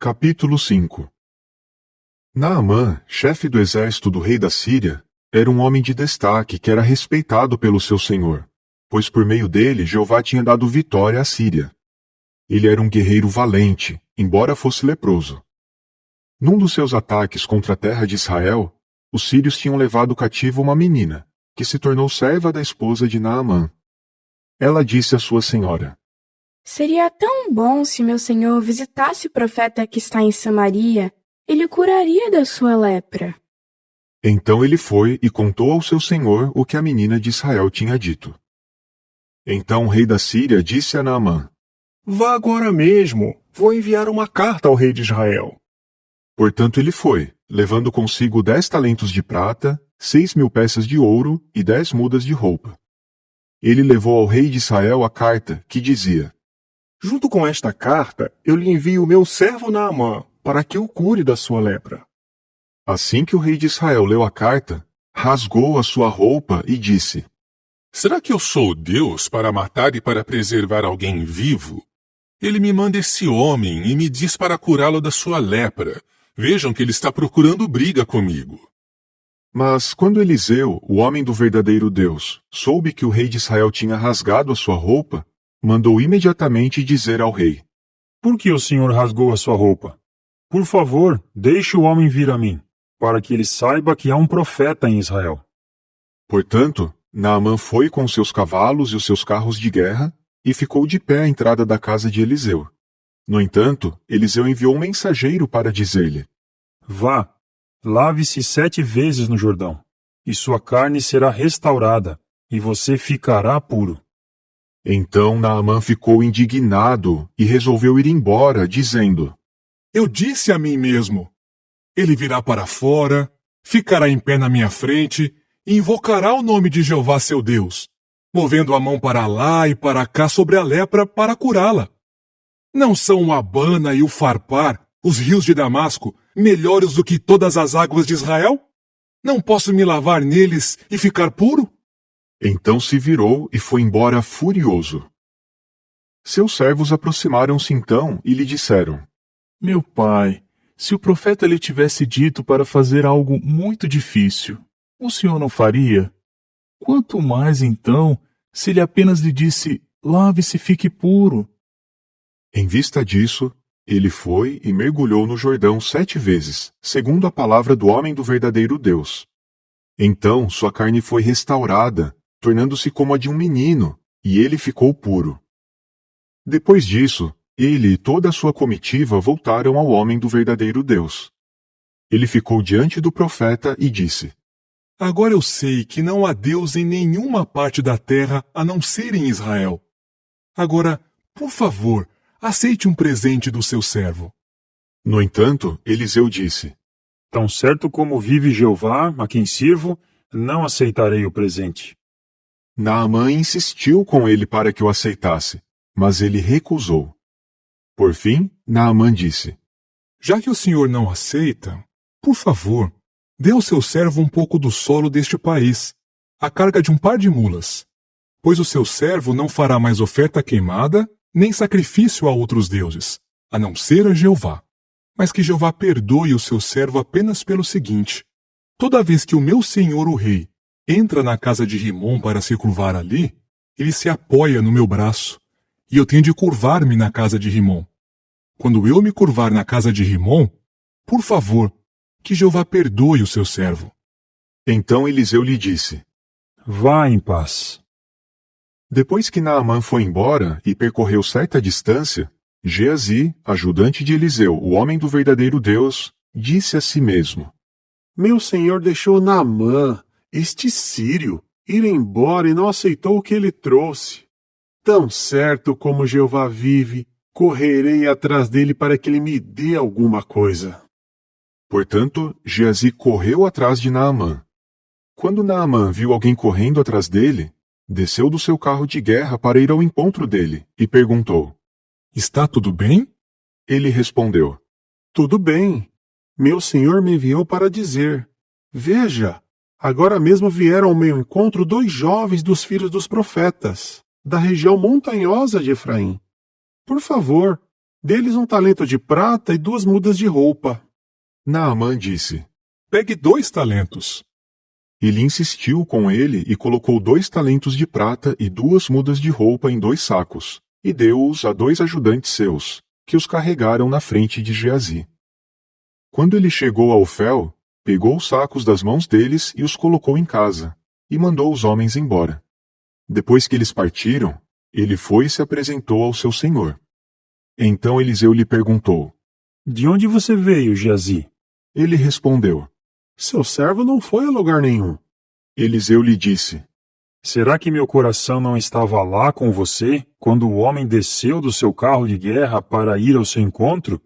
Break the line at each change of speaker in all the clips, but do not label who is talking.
Capítulo 5. Naamã, chefe do exército do rei da Síria, era um homem de destaque que era respeitado pelo seu senhor, pois por meio dele Jeová tinha dado vitória à Síria. Ele era um guerreiro valente, embora fosse leproso. Num dos seus ataques contra a terra de Israel, os sírios tinham levado cativo uma menina, que se tornou serva da esposa de Naamã. Ela disse à sua senhora:
Seria tão bom se meu senhor visitasse o profeta que está em Samaria, ele o curaria da sua lepra.
Então ele foi e contou ao seu senhor o que a menina de Israel tinha dito. Então o rei da Síria disse a Naamã:
Vá agora mesmo, vou enviar uma carta ao rei de Israel.
Portanto ele foi, levando consigo 10 talentos de prata, 6.000 peças de ouro e 10 mudas de roupa. Ele levou ao rei de Israel a carta, que dizia:
Junto com esta carta, eu lhe envio o meu servo Naamã, para que o cure da sua lepra.
Assim que o rei de Israel leu a carta, rasgou a sua roupa e disse:
Será que eu sou Deus para matar e para preservar alguém vivo? Ele me manda esse homem e me diz para curá-lo da sua lepra. Vejam que ele está procurando briga comigo.
Mas quando Eliseu, o homem do verdadeiro Deus, soube que o rei de Israel tinha rasgado a sua roupa, mandou imediatamente dizer ao rei:
Por que o senhor rasgou a sua roupa? Por favor, deixe o homem vir a mim, para que ele saiba que há um profeta em Israel.
Portanto, Naamã foi com seus cavalos e os seus carros de guerra e ficou de pé à entrada da casa de Eliseu. No entanto, Eliseu enviou um mensageiro para dizer-lhe:
Vá, lave-se 7 vezes no Jordão, e sua carne será restaurada, e você ficará puro.
Então Naamã ficou indignado e resolveu ir embora, dizendo:
Eu disse a mim mesmo: ele virá para fora, ficará em pé na minha frente e invocará o nome de Jeová seu Deus, movendo a mão para lá e para cá sobre a lepra para curá-la. Não são o Abana e o Farpar, os rios de Damasco, melhores do que todas as águas de Israel? Não posso me lavar neles e ficar puro?
Então se virou e foi embora furioso. Seus servos aproximaram-se então e lhe disseram:
Meu pai, se o profeta lhe tivesse dito para fazer algo muito difícil, o senhor não faria? Quanto mais então, se ele apenas lhe disse: lave-se e fique puro.
Em vista disso, ele foi e mergulhou no Jordão 7 vezes, segundo a palavra do homem do verdadeiro Deus. Então sua carne foi restaurada, tornando-se como a de um menino, e ele ficou puro. Depois disso, ele e toda a sua comitiva voltaram ao homem do verdadeiro Deus. Ele ficou diante do profeta e disse:
Agora eu sei que não há Deus em nenhuma parte da terra a não ser em Israel. Agora, por favor, aceite um presente do seu servo.
No entanto, Eliseu disse:
Tão certo como vive Jeová, a quem sirvo, não aceitarei o presente.
Naamã insistiu com ele para que o aceitasse, mas ele recusou. Por fim, Naamã disse:
Já que o senhor não aceita, por favor, dê ao seu servo um pouco do solo deste país, a carga de um par de mulas, pois o seu servo não fará mais oferta queimada, nem sacrifício a outros deuses, a não ser a Jeová. Mas que Jeová perdoe o seu servo apenas pelo seguinte: toda vez que o meu senhor o rei entra na casa de Rimom para se curvar ali, ele se apoia no meu braço, e eu tenho de curvar-me na casa de Rimom. Quando eu me curvar na casa de Rimom, por favor, que Jeová perdoe o seu servo.
Então Eliseu lhe disse:
Vá em paz.
Depois que Naamã foi embora e percorreu certa distância, Geazi, ajudante de Eliseu, o homem do verdadeiro Deus, disse a si mesmo:
Meu senhor deixou Naamã, este sírio, ir embora e não aceitou o que ele trouxe. Tão certo como Jeová vive, correrei atrás dele para que ele me dê alguma coisa.
Portanto, Geazi correu atrás de Naamã. Quando Naamã viu alguém correndo atrás dele, desceu do seu carro de guerra para ir ao encontro dele e perguntou:
Está tudo bem?
Ele respondeu:
Tudo bem. Meu senhor me enviou para dizer: Veja, agora mesmo vieram ao meu encontro 2 jovens dos filhos dos profetas, da região montanhosa de Efraim. Por favor, Dê-lhes um talento de prata e 2 mudas de roupa.
Naamã disse.
Pegue 2 talentos.
Ele insistiu com ele e colocou 2 talentos de prata e 2 mudas de roupa em 2 sacos, e deu-os a 2 ajudantes seus, que os carregaram na frente de Geazi. Quando ele chegou a Ofel, pegou os sacos das mãos deles e os colocou em casa, e mandou os homens embora. Depois que eles partiram, ele foi e se apresentou ao seu senhor. Então Eliseu lhe perguntou.
De onde você veio, Geazi?
Ele respondeu.
Seu servo não foi a lugar nenhum.
Eliseu lhe disse.
Será que meu coração não estava lá com você, quando o homem desceu do seu carro de guerra para ir ao seu encontro?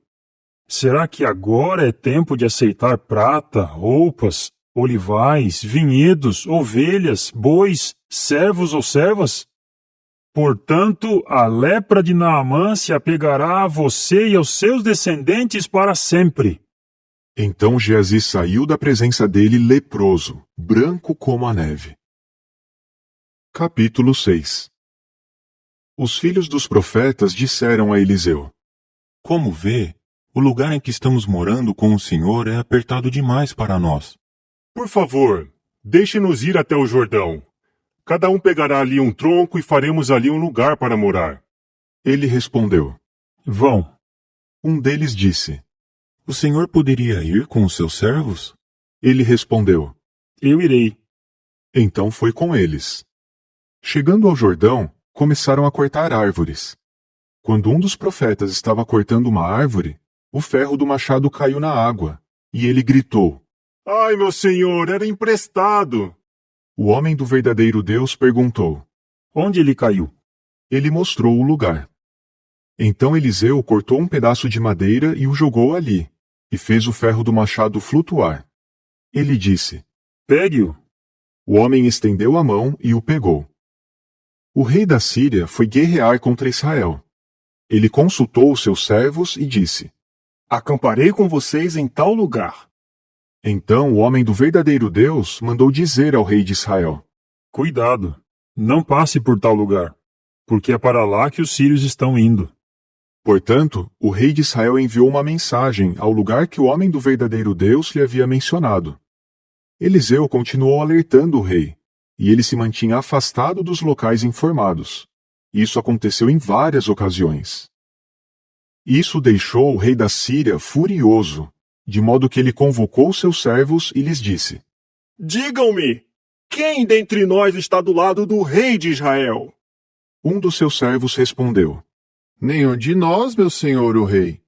Será que agora é tempo de aceitar prata, roupas, olivais, vinhedos, ovelhas, bois, servos ou servas? Portanto, a lepra de Naamã se apegará a você e aos seus descendentes para sempre.
Então Geazi saiu da presença dele leproso, branco como a neve. Capítulo 6. Os filhos dos profetas disseram a Eliseu.
Como vê, o lugar em que estamos morando com o Senhor é apertado demais para nós.
Por favor, deixe-nos ir até o Jordão. Cada um pegará ali um tronco e faremos ali um lugar para morar.
Ele respondeu.
Vão.
Um deles disse.
O Senhor poderia ir com os seus servos?
Ele respondeu.
Eu irei.
Então foi com eles. Chegando ao Jordão, começaram a cortar árvores. Quando um dos profetas estava cortando uma árvore, o ferro do machado caiu na água, e ele gritou.
Ai, meu senhor, era emprestado.
O homem do verdadeiro Deus perguntou.
Onde ele caiu?
Ele mostrou o lugar. Então Eliseu cortou um pedaço de madeira e o jogou ali, e fez o ferro do machado flutuar. Ele disse.
Pegue-o.
O homem estendeu a mão e o pegou. O rei da Síria foi guerrear contra Israel. Ele consultou os seus servos e disse.
Acamparei com vocês em tal lugar.
Então o homem do verdadeiro Deus mandou dizer ao rei de Israel.
Cuidado, não passe por tal lugar, porque é para lá que os sírios estão indo.
Portanto, o rei de Israel enviou uma mensagem ao lugar que o homem do verdadeiro Deus lhe havia mencionado. Eliseu continuou alertando o rei, e ele se mantinha afastado dos locais informados. Isso aconteceu em várias ocasiões. Isso deixou o rei da Síria furioso, de modo que ele convocou seus servos e lhes disse.
Digam-me, quem dentre nós está do lado do rei de Israel?
Um dos seus servos respondeu.
Nenhum de nós, meu senhor o rei.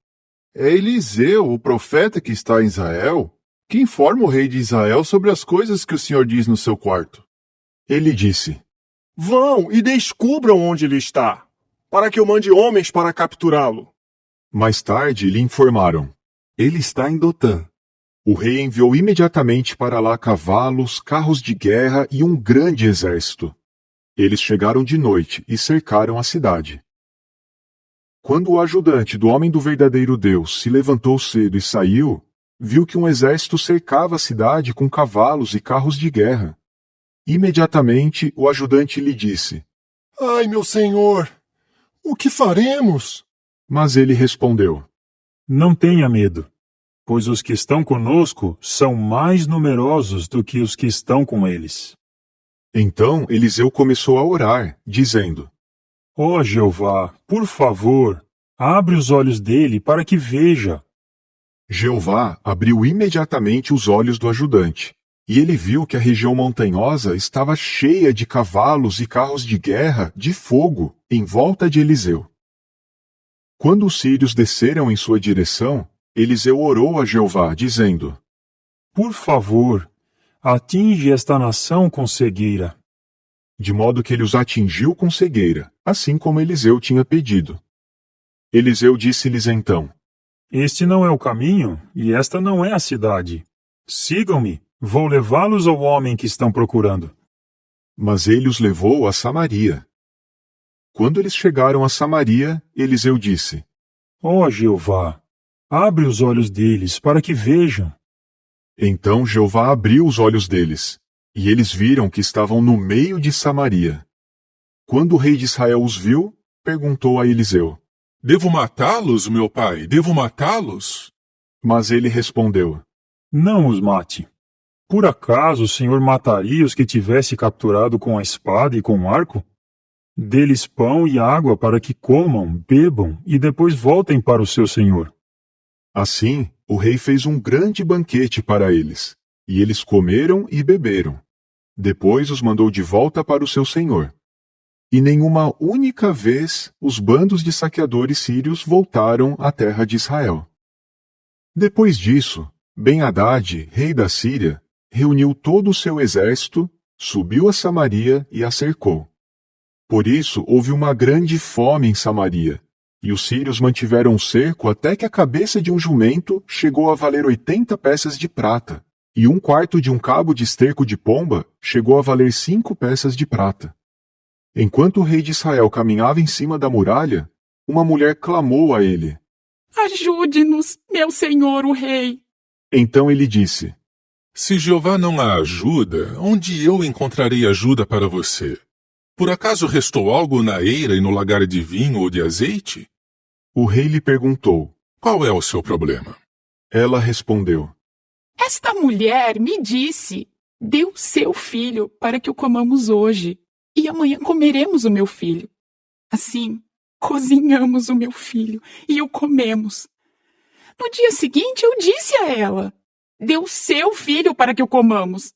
É Eliseu, o profeta que está em Israel, que informa o rei de Israel sobre as coisas que o senhor diz no seu quarto.
Ele disse.
Vão e descubram onde ele está, para que eu mande homens para capturá-lo.
Mais tarde lhe informaram.
Ele está em Dotã.
O rei enviou imediatamente para lá cavalos, carros de guerra e um grande exército. Eles chegaram de noite e cercaram a cidade. Quando o ajudante do homem do verdadeiro Deus se levantou cedo e saiu, viu que um exército cercava a cidade com cavalos e carros de guerra. Imediatamente o ajudante lhe disse.
Ai, meu senhor, o que faremos?
Mas ele respondeu.
Não tenha medo, pois os que estão conosco são mais numerosos do que os que estão com eles.
Então Eliseu começou a orar, dizendo.
Ó Jeová, por favor, abre os olhos dele para que veja.
Jeová abriu imediatamente os olhos do ajudante, e ele viu que a região montanhosa estava cheia de cavalos e carros de guerra de fogo em volta de Eliseu. Quando os sírios desceram em sua direção, Eliseu orou a Jeová, dizendo.
Por favor, atinge esta nação com cegueira.
De modo que ele os atingiu com cegueira, assim como Eliseu tinha pedido. Eliseu disse-lhes então.
Este não é o caminho, e esta não é a cidade. Sigam-me, vou levá-los ao homem que estão procurando.
Mas ele os levou a Samaria. Quando eles chegaram a Samaria, Eliseu disse.
Ó Jeová, abre os olhos deles para que vejam.
Então Jeová abriu os olhos deles, e eles viram que estavam no meio de Samaria. Quando o rei de Israel os viu, perguntou a Eliseu.
Devo matá-los, meu pai? Devo matá-los?
Mas ele respondeu:
Não os mate. Por acaso o senhor mataria os que tivesse capturado com a espada e com o arco? Dê-lhes pão e água para que comam, bebam e depois voltem para o seu senhor.
Assim, o rei fez um grande banquete para eles, e eles comeram e beberam. Depois os mandou de volta para o seu senhor. E nenhuma única vez os bandos de saqueadores sírios voltaram à terra de Israel. Depois disso, Ben-Hadad, rei da Síria, reuniu todo o seu exército, subiu a Samaria e a cercou. Por isso houve uma grande fome em Samaria, e os sírios mantiveram o cerco até que a cabeça de um jumento chegou a valer 80 peças de prata, e 1/4 de um cabo de esterco de pomba chegou a valer 5 peças de prata. Enquanto o rei de Israel caminhava em cima da muralha, uma mulher clamou a ele.
Ajude-nos, meu senhor o rei.
Então ele disse:
Se Jeová não a ajuda, onde eu encontrarei ajuda para você? Por acaso restou algo na eira e no lagar de vinho ou de azeite?
O rei lhe perguntou:
Qual é o seu problema?
Ela respondeu:
Esta mulher me disse: dê o seu filho para que o comamos hoje, e amanhã comeremos o meu filho. Assim, cozinhamos o meu filho e o comemos. No dia seguinte eu disse a ela: dê o seu filho para que o comamos.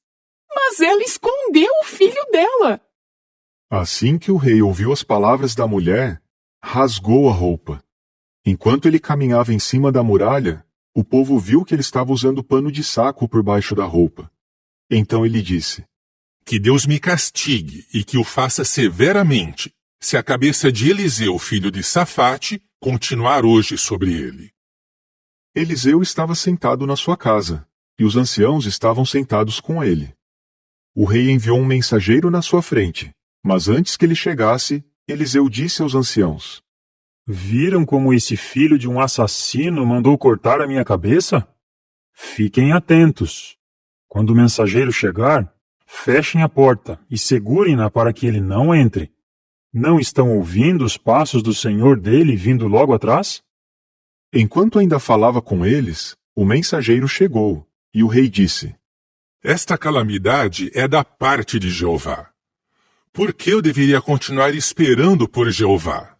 Mas ela escondeu o filho dela.
Assim que o rei ouviu as palavras da mulher, rasgou a roupa. Enquanto ele caminhava em cima da muralha, o povo viu que ele estava usando pano de saco por baixo da roupa. Então ele disse:
Que Deus me castigue e que o faça severamente, se a cabeça de Eliseu, filho de Safate, continuar hoje sobre ele.
Eliseu estava sentado na sua casa, e os anciãos estavam sentados com ele. O rei enviou um mensageiro na sua frente, mas antes que ele chegasse, Eliseu disse aos anciãos:
Viram como esse filho de um assassino mandou cortar a minha cabeça? Fiquem atentos. Quando o mensageiro chegar, fechem a porta e segurem-na para que ele não entre. Não estão ouvindo os passos do senhor dele vindo logo atrás?
Enquanto ainda falava com eles, o mensageiro chegou, e o rei disse:
Esta calamidade é da parte de Jeová. Por que eu deveria continuar esperando por Jeová?